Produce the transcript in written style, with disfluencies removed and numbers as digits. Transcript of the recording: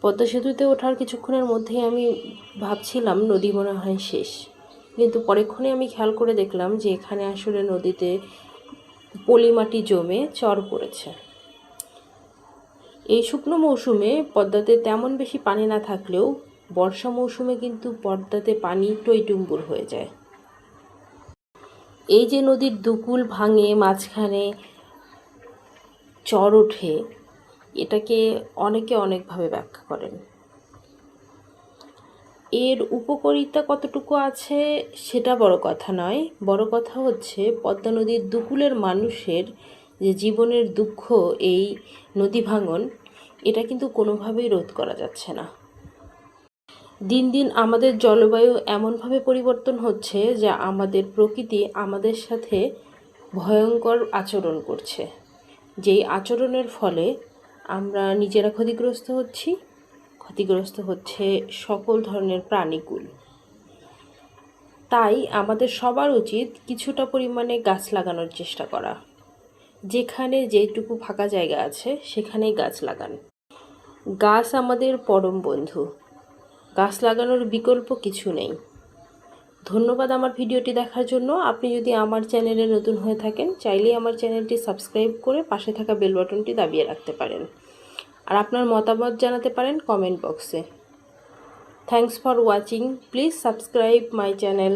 পদ্মা সেতুতে ওঠার কিছুক্ষণের মধ্যেই আমি ভাবছিলাম নদী মনে হয় শেষ, কিন্তু পরেক্ষণে আমি খেয়াল করে দেখলাম যে এখানে আসলে নদীতে পলি মাটি জমে চর পড়েছে। এই শুকনো মৌসুমে পদ্মাতে তেমন বেশি পানি না থাকলেও বর্ষা মৌসুমে কিন্তু পদ্মাতে পানি টইটুম্বুর হয়ে যায়। এই যে নদীর দুকুল ভাঙে মাঝখানে চর ওঠে, এটাকে অনেকে অনেকভাবে ব্যাখ্যা করেন। এর উপকারিতা কতটুকু আছে সেটা বড় কথা নয়, বড় কথা হচ্ছে পদ্মা নদীর দুকুলের মানুষের যে জীবনের দুঃখ, এই নদী ভাঙন, এটা কিন্তু কোনোভাবেই রোধ করা যাচ্ছে না। দিন দিন আমাদের জলবায়ু এমনভাবে পরিবর্তন হচ্ছে যা আমাদের প্রকৃতি আমাদের সাথে ভয়ঙ্কর আচরণ করছে, যেই আচরণের ফলে আমরা নিজেরা ক্ষতিগ্রস্ত হচ্ছে সকল ধরনের প্রাণীকুল। তাই আমাদের সবার উচিত কিছুটা পরিমাণে গাছ লাগানোর চেষ্টা করা। যেখানে যেটুকু ফাঁকা জায়গা আছে সেখানেই গাছ লাগান। গাছ আমাদের পরম বন্ধু, গাছ লাগানোর বিকল্প কিছু নেই। ধন্যবাদ আমার ভিডিওটি দেখার জন্য। আপনি যদি আমার চ্যানেলে নতুন হয়ে থাকেন, চাইলেই আমার চ্যানেলটি সাবস্ক্রাইব করে পাশে থাকা বেল বাটনটি দাবিয়ে রাখতে পারেন, আর আপনার মতামত জানাতে পারেন কমেন্ট বক্সে। Thanks for watching. Please subscribe my channel.